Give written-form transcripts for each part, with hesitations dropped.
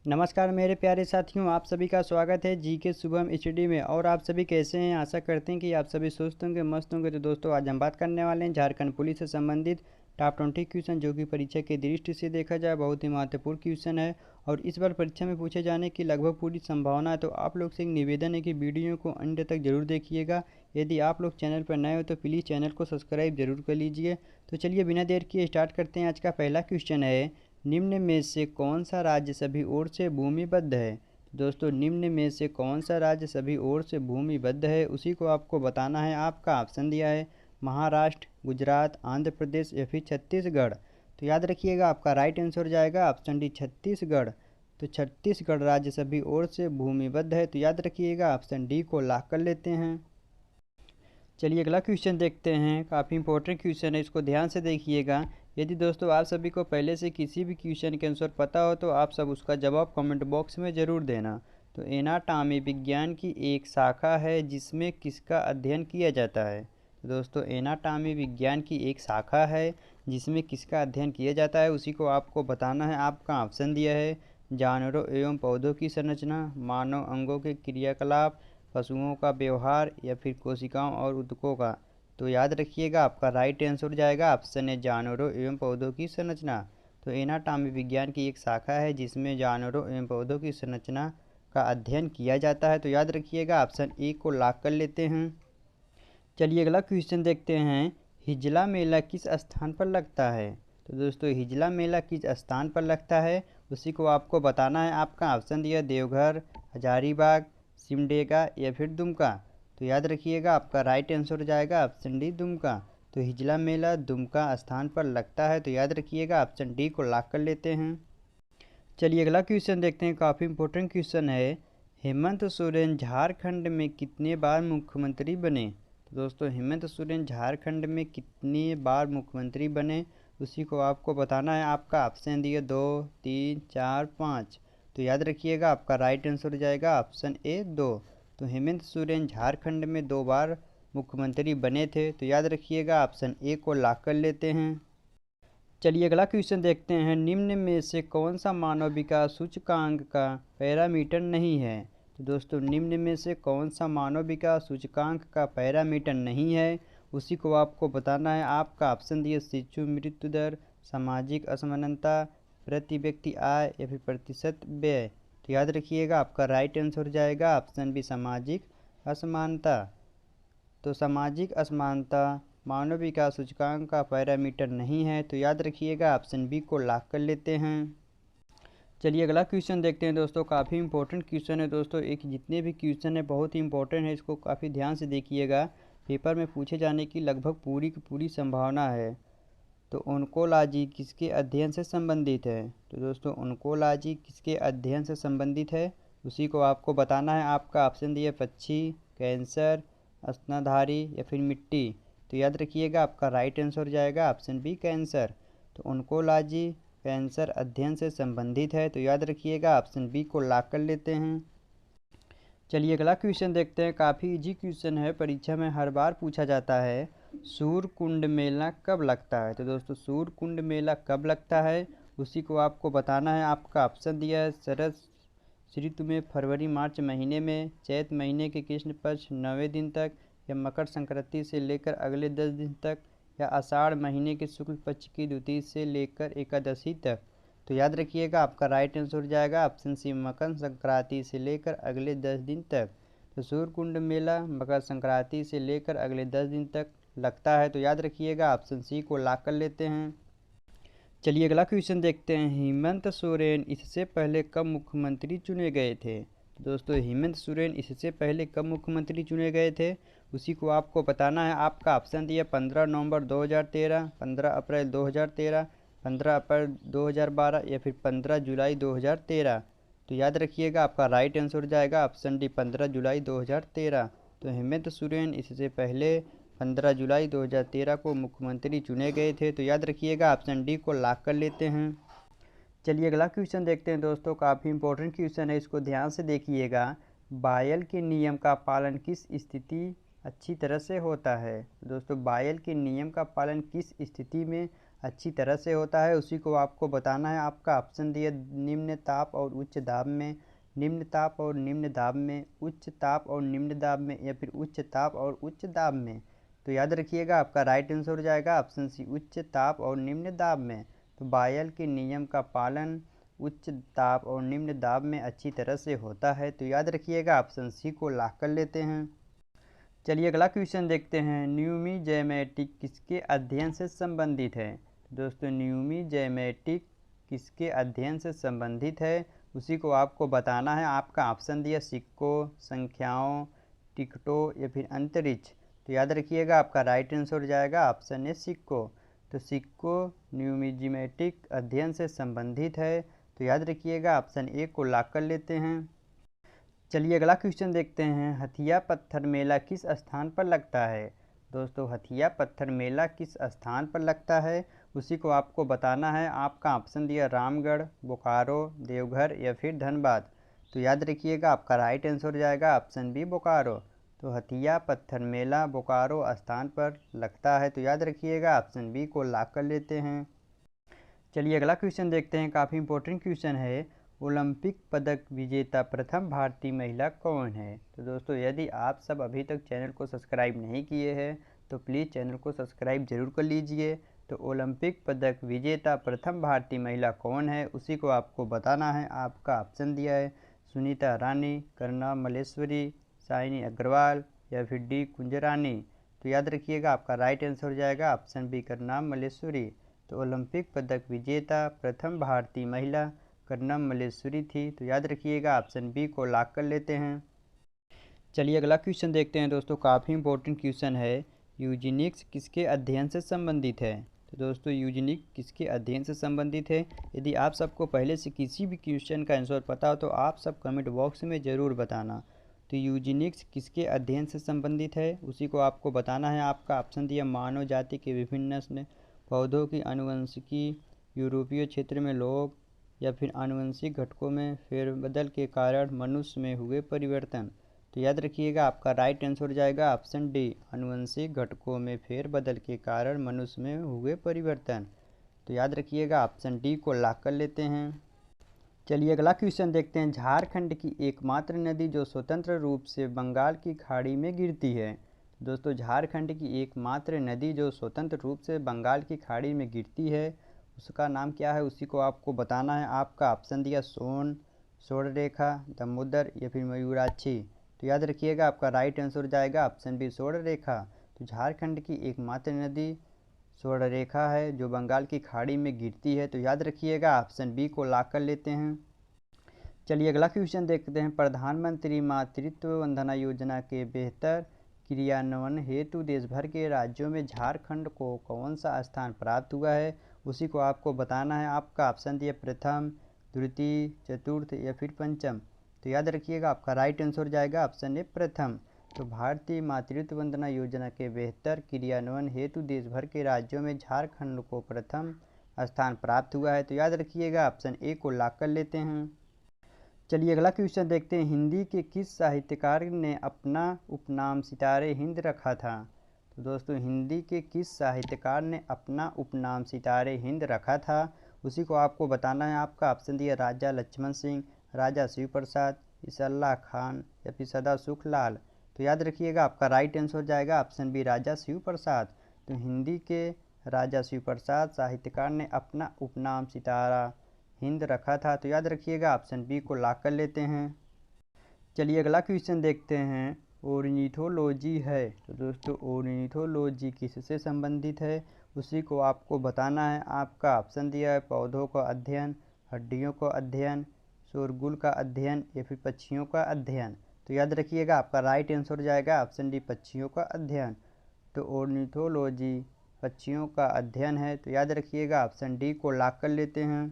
नमस्कार मेरे प्यारे साथियों, आप सभी का स्वागत है जी के शुभम स्टडी में। और आप सभी कैसे हैं? आशा करते हैं कि आप सभी स्वस्थ होंगे, मस्त होंगे। तो दोस्तों, आज हम बात करने वाले हैं झारखंड पुलिस से संबंधित टॉप 20 क्वेश्चन, जो कि परीक्षा की दृष्टि से देखा जाए बहुत ही महत्वपूर्ण क्वेश्चन है और इस बार परीक्षा में पूछे जाने की लगभग पूरी संभावना है। तो आप लोग से एक निवेदन है कि वीडियो को अंत तक जरूर देखिएगा। यदि आप लोग चैनल पर नए हो तो प्लीज़ चैनल को सब्सक्राइब जरूर कर लीजिए। तो चलिए बिना देर किए स्टार्ट करते हैं। आज का पहला क्वेश्चन है, निम्न में से कौन सा राज्य सभी ओर से भूमिबद्ध है? दोस्तों, निम्न में से कौन सा राज्य सभी ओर से भूमिबद्ध है, उसी को आपको बताना है। आपका ऑप्शन दिया है महाराष्ट्र, गुजरात, आंध्र प्रदेश या फिर छत्तीसगढ़। तो याद रखिएगा, आपका राइट आंसर जाएगा ऑप्शन डी, छत्तीसगढ़। तो छत्तीसगढ़ राज्य सभी ओर से भूमिबद्ध है। तो याद रखिएगा, ऑप्शन डी को लॉक कर लेते हैं। चलिए अगला क्वेश्चन देखते हैं। काफ़ी इंपॉर्टेंट क्वेश्चन है, इसको ध्यान से देखिएगा। यदि दोस्तों आप सभी को पहले से किसी भी क्वेश्चन के आंसर पता हो तो आप सब उसका जवाब कमेंट बॉक्स में ज़रूर देना। तो एनाटॉमी विज्ञान की एक शाखा है जिसमें किसका अध्ययन किया जाता है? तो दोस्तों, एनाटॉमी विज्ञान की एक शाखा है जिसमें किसका अध्ययन किया जाता है, उसी को आपको बताना है। आपका ऑप्शन दिया है जानवरों एवं पौधों की संरचना, मानव अंगों के क्रियाकलाप, पशुओं का व्यवहार या फिर कोशिकाओं और ऊतकों का। तो याद रखिएगा, आपका राइट आंसर जाएगा ऑप्शन है जानवरों एवं पौधों की संरचना। तो एनाटॉमी विज्ञान की एक शाखा है जिसमें जानवरों एवं पौधों की संरचना का अध्ययन किया जाता है। तो याद रखिएगा, ऑप्शन ए को लॉक कर लेते हैं। चलिए अगला क्वेश्चन देखते हैं। हिजला मेला किस स्थान पर लगता है? तो दोस्तों, हिजला मेला किस स्थान पर लगता है, उसी को आपको बताना है। आपका ऑप्शन दिया देवघर, हजारीबाग, सिमडेगा या फिर दुमका। तो याद रखिएगा, आपका राइट आंसर जाएगा ऑप्शन डी, दुमका। तो हिजला मेला दुमका स्थान पर लगता है। तो याद रखिएगा, ऑप्शन डी को लॉक कर लेते हैं। चलिए अगला क्वेश्चन देखते हैं। काफ़ी इंपॉर्टेंट क्वेश्चन है, हेमंत सोरेन झारखंड में कितने बार मुख्यमंत्री बने? तो दोस्तों, हेमंत सोरेन झारखंड में कितनी बार मुख्यमंत्री बने, उसी को आपको बताना है। आपका ऑप्शन दिए 2, 3, 4, 5। तो याद रखिएगा, आपका राइट आंसर जाएगा ऑप्शन ए, 2। तो हेमंत सोरेन झारखंड में 2 बार मुख्यमंत्री बने थे। तो याद रखिएगा, ऑप्शन ए को लॉक कर लेते हैं। चलिए अगला क्वेश्चन देखते हैं। निम्न में से कौन सा मानव विकास सूचकांक का पैरामीटर नहीं है? तो दोस्तों, निम्न में से कौन सा मानव विकास सूचकांक का पैरामीटर नहीं है, उसी को आपको बताना है। आपका ऑप्शन दिए शिशु मृत्यु दर, सामाजिक असमानता, प्रति व्यक्ति आय या फिर प्रतिशत व्यय। तो याद रखिएगा, आपका राइट आंसर जाएगा ऑप्शन बी, सामाजिक असमानता। तो सामाजिक असमानता मानव विकास सूचकांक का पैरामीटर नहीं है। तो याद रखिएगा, ऑप्शन बी को लॉक कर लेते हैं। चलिए अगला क्वेश्चन देखते हैं। दोस्तों, काफ़ी इंपॉर्टेंट क्वेश्चन है। दोस्तों, एक जितने भी क्वेश्चन है बहुत ही इंपॉर्टेंट है, इसको काफ़ी ध्यान से देखिएगा। पेपर में पूछे जाने की लगभग पूरी की पूरी संभावना है। तो ओन्कोलॉजी किसके अध्ययन से संबंधित है? तो दोस्तों, ओन्कोलॉजी किसके अध्ययन से संबंधित है, उसी को आपको बताना है। आपका ऑप्शन दिया पक्षी, कैंसर, स्तनधारी या फिर मिट्टी। तो याद रखिएगा, आपका राइट आंसर जाएगा ऑप्शन बी, कैंसर। तो ओन्कोलॉजी कैंसर अध्ययन से संबंधित है। तो याद रखिएगा, ऑप्शन बी को लॉक कर लेते हैं। चलिए अगला क्वेश्चन देखते हैं। काफ़ी इजी क्वेश्चन है, परीक्षा में हर बार पूछा जाता है। सूर्यकुंड मेला कब लगता है? तो दोस्तों, सूर्यकुंड मेला कब लगता है, उसी को आपको बताना है। आपका ऑप्शन दिया है शरद ऋतु में, फरवरी मार्च महीने में, चैत महीने के कृष्ण पक्ष 9वें दिन तक, या मकर संक्रांति से लेकर अगले 10 दिन तक, या आषाढ़ महीने के शुक्ल पक्ष की द्वितीय से लेकर एकादशी तक। तो याद रखिएगा, आपका राइट आंसर जाएगा ऑप्शन सी, मकर संक्रांति से लेकर अगले 10 दिन तक। तो सूर्यकुंड मेला मकर संक्रांति से लेकर अगले 10 दिन तक लगता है। तो याद रखिएगा, ऑप्शन सी को लॉक कर लेते हैं। चलिए अगला क्वेश्चन देखते हैं। हेमंत सोरेन इससे पहले कब मुख्यमंत्री चुने गए थे? तो दोस्तों, हेमंत सोरेन इससे पहले कब मुख्यमंत्री चुने गए थे, उसी को आपको बताना है। आपका ऑप्शन दिया 15 नवंबर 2013, 15 अप्रैल 2013, 15 अप्रैल 2012 या फिर 15 जुलाई 2013। तो याद रखिएगा, आपका राइट आंसर जाएगा ऑप्शन डी, 15 जुलाई 2013। तो हेमंत सोरेन इससे पहले 15 जुलाई 2013 को मुख्यमंत्री चुने गए थे। तो याद रखिएगा, ऑप्शन डी को लॉक कर लेते हैं। चलिए अगला क्वेश्चन देखते हैं। दोस्तों, काफ़ी इंपॉर्टेंट क्वेश्चन है, इसको ध्यान से देखिएगा। बायल के नियम का पालन किस स्थिति अच्छी तरह से होता है? दोस्तों, बायल के नियम का पालन किस स्थिति में अच्छी तरह से होता है, उसी को आपको बताना है। आपका ऑप्शन दिया निम्न ताप और उच्च दाब में, निम्न ताप और निम्न दाब में, उच्च ताप और निम्न दाब में, या फिर उच्च ताप और उच्च दाब में। तो याद रखिएगा आपका राइट आंसर हो जाएगा ऑप्शन सी, उच्च ताप और निम्न दाब में। तो बायल के नियम का पालन उच्च ताप और निम्न दाब में अच्छी तरह से होता है। तो याद रखिएगा ऑप्शन सी को लॉक कर लेते हैं। चलिए अगला क्वेश्चन देखते हैं। न्यूमिजैमेटिक किसके अध्ययन से संबंधित है? दोस्तों न्यूमिजैमेटिक किसके अध्ययन से संबंधित है, उसी को आपको बताना है। आपका ऑप्शन दिया सिक्कों, संख्याओं, टिकटों या फिर अंतरिक्ष। तो याद रखिएगा आपका राइट आंसर हो जाएगा ऑप्शन ए सिक्कों। तो सिक्कों न्यूमिजमेटिक अध्ययन से संबंधित है। तो याद रखिएगा ऑप्शन ए को लॉक कर लेते हैं। चलिए अगला क्वेश्चन देखते हैं। हथिया पत्थर मेला किस स्थान पर लगता है? दोस्तों हथिया पत्थर मेला किस स्थान पर लगता है, उसी को आपको बताना है। आपका ऑप्शन दिया रामगढ़, बोकारो, देवघर या फिर धनबाद। तो याद रखिएगा आपका राइट आंसर हो जाएगा ऑप्शन बी बोकारो। तो हथिया पत्थर मेला बोकारो स्थान पर लगता है। तो याद रखिएगा ऑप्शन बी को लॉक कर लेते हैं। चलिए अगला क्वेश्चन देखते हैं, काफ़ी इंपॉर्टेंट क्वेश्चन है। ओलंपिक पदक विजेता प्रथम भारतीय महिला कौन है? तो दोस्तों यदि आप सब अभी तक चैनल को सब्सक्राइब नहीं किए हैं तो प्लीज़ चैनल को सब्सक्राइब जरूर कर लीजिए। तो ओलंपिक पदक विजेता प्रथम भारतीय महिला कौन है, उसी को आपको बताना है। आपका ऑप्शन दिया है सुनीता रानी, करुणा मल्लेश्वरी, साइनी अग्रवाल या फिर डी कुंजरानी। तो याद रखिएगा आपका राइट आंसर हो जाएगा ऑप्शन बी करुणा मल्लेश्वरी। तो ओलंपिक पदक विजेता प्रथम भारतीय महिला करुणा मल्लेश्वरी थी। तो याद रखिएगा ऑप्शन बी को लॉक कर लेते हैं। चलिए अगला क्वेश्चन देखते हैं दोस्तों, काफ़ी इंपॉर्टेंट क्वेश्चन है। यूजेनिक्स किसके अध्ययन से संबंधित है? तो दोस्तों यूजेनिक किसके अध्ययन से संबंधित है? यदि आप सबको पहले से किसी भी क्वेश्चन का आंसर पता हो तो आप सब कमेंट बॉक्स में ज़रूर बताना। तो यूजेनिक्स किसके अध्ययन से संबंधित है, उसी को आपको बताना है। आपका ऑप्शन दिया मानव जाति के विभिन्न नस्ल पौधों की आनुवंशिकी, यूरोपीय क्षेत्र में लोग, या फिर आनुवंशिक घटकों में फेरबदल के कारण मनुष्य में हुए परिवर्तन। तो याद रखिएगा आपका राइट आंसर हो जाएगा ऑप्शन डी, आनुवंशिक घटकों में फेरबदल के कारण मनुष्य में हुए परिवर्तन। तो याद रखिएगा ऑप्शन डी को लॉक कर लेते हैं। चलिए अगला क्वेश्चन देखते हैं। झारखंड की एकमात्र नदी जो स्वतंत्र रूप से बंगाल की खाड़ी में गिरती है। दोस्तों झारखंड की एकमात्र नदी जो स्वतंत्र रूप से बंगाल की खाड़ी में गिरती है, उसका नाम क्या है, उसी को आपको बताना है। आपका ऑप्शन दिया सोन, स्वर्णरेखा, दामोदर या फिर मयूराक्षी। तो याद रखिएगा आपका राइट आंसर हो जाएगा ऑप्शन बी स्वर्णरेखा। तो झारखंड की एकमात्र नदी स्वर्णरेखा है जो बंगाल की खाड़ी में गिरती है। तो याद रखिएगा ऑप्शन बी को लॉक कर लेते हैं। चलिए अगला क्वेश्चन देखते हैं। प्रधानमंत्री मातृत्व वंदना योजना के बेहतर क्रियान्वयन हेतु देश भर के राज्यों में झारखंड को कौन सा स्थान प्राप्त हुआ है, उसी को आपको बताना है। आपका ऑप्शन दिया प्रथम, द्वितीय, चतुर्थ या फिर पंचम। तो याद रखिएगा आपका राइट आंसर जाएगा ऑप्शन ए प्रथम। तो भारतीय मातृत्व वंदना योजना के बेहतर क्रियान्वयन हेतु देश भर के राज्यों में झारखंड को प्रथम स्थान प्राप्त हुआ है। तो याद रखिएगा ऑप्शन ए को लॉक कर लेते हैं। चलिए अगला क्वेश्चन देखते हैं। हिंदी के किस साहित्यकार ने अपना उपनाम सितारे हिंद रखा था? तो दोस्तों हिंदी के किस साहित्यकार ने अपना उपनाम सितारे हिंद रखा था, उसी को आपको बताना है। आपका ऑप्शन दिया राजा लक्ष्मण सिंह, राजा शिव प्रसाद, ईसल्ला खान या फिर सदा सुख लाल। तो याद रखिएगा आपका राइट आंसर हो जाएगा ऑप्शन बी राजा शिव प्रसाद। तो हिंदी के राजा शिव प्रसाद साहित्यकार ने अपना उपनाम सितारा हिंद रखा था। तो याद रखिएगा ऑप्शन बी को लॉक कर लेते हैं। चलिए अगला क्वेश्चन देखते हैं। ओर्निथोलॉजी है, तो दोस्तों ओर्निथोलॉजी किससे संबंधित है, उसी को आपको बताना है। आपका ऑप्शन दिया है पौधों का अध्ययन, हड्डियों का अध्ययन, शोरगुल का अध्ययन या फिर पक्षियों का अध्ययन। तो याद रखिएगा आपका राइट आंसर हो जाएगा ऑप्शन डी पक्षियों का अध्ययन। तो ओर्निथोलॉजी पक्षियों का अध्ययन है। तो याद रखिएगा ऑप्शन डी को लॉक कर लेते हैं।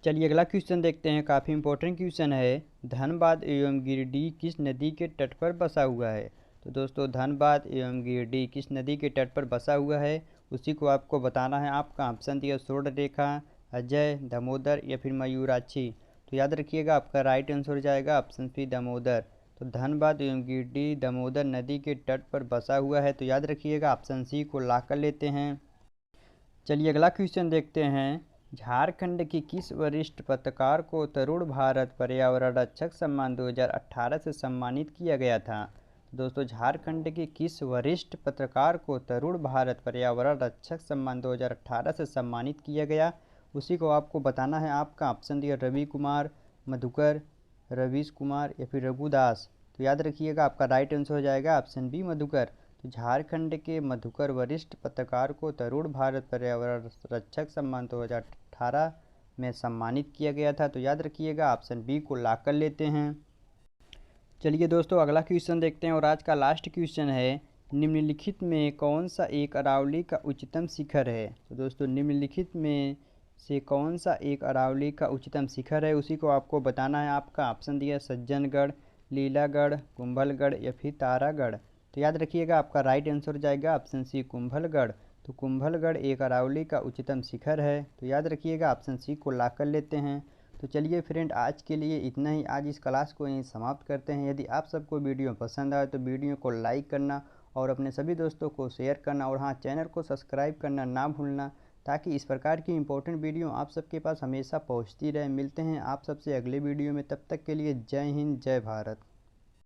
चलिए अगला क्वेश्चन देखते हैं, काफ़ी इंपॉर्टेंट क्वेश्चन है। धनबाद एवं गिरिडीह किस नदी के तट पर बसा हुआ है? तो दोस्तों धनबाद एवं गिरिडीह किस नदी के तट पर बसा हुआ है, उसी को आपको बताना है। आपका ऑप्शन दिया स्वर्णरेखा, अजय, दामोदर या फिर मयूराक्षी। तो याद रखिएगा आपका राइट आंसर हो जाएगा ऑप्शन सी दामोदर। तो धनबाद एवं गिरिडीह दामोदर नदी के तट पर बसा हुआ है। तो याद रखिएगा ऑप्शन सी को लॉक कर लेते हैं। चलिए अगला क्वेश्चन देखते हैं। झारखंड के किस वरिष्ठ पत्रकार को तरुण भारत पर्यावरण रक्षक सम्मान 2018 से सम्मानित किया गया था? दोस्तों, झारखंड के किस वरिष्ठ पत्रकार को तरुण भारत पर्यावरण रक्षक सम्मान 2018 से सम्मानित किया गया, उसी को आपको बताना है। आपका ऑप्शन दिया रवि कुमार, मधुकर, रवीश कुमार या फिर रघुदास। तो याद रखिएगा, आपका राइट आंसर हो जाएगा ऑप्शन बी, मधुकर। तो झारखंड के मधुकर वरिष्ठ पत्रकार को तरुण भारत पर्यावरण रक्षक सम्मान 2018 में सम्मानित किया गया था। तो याद रखिएगा, ऑप्शन बी को लॉक कर लेते हैं। चलिए दोस्तों अगला क्वेश्चन देखते हैं और आज का लास्ट क्वेश्चन है, निम्नलिखित में कौन सा एक अरावली का उच्चतम शिखर है? तो दोस्तों, निम्नलिखित में से कौन सा एक अरावली का उच्चतम शिखर है, उसी को आपको बताना है। आपका ऑप्शन दिया सज्जनगढ़, लीलागढ़, कुंभलगढ़ या फिर तारागढ़। तो याद रखिएगा, आपका राइट आंसर हो जाएगा ऑप्शन सी, कुंभलगढ़। तो कुंभलगढ़ एक अरावली का उच्चतम शिखर है। तो याद रखिएगा, ऑप्शन सी को लॉक कर लेते हैं। तो चलिए फ्रेंड, आज के लिए इतना ही। आज इस क्लास को यहीं समाप्त करते हैं। यदि आप सबको वीडियो पसंद आए तो वीडियो को लाइक करना और अपने सभी दोस्तों को शेयर करना, और हाँ, चैनल को सब्सक्राइब करना ना भूलना, ताकि इस प्रकार की इंपॉर्टेंट वीडियो आप सबके पास हमेशा पहुंचती रहे। मिलते हैं आप सबसे अगले वीडियो में, तब तक के लिए जय हिंद, जय भारत।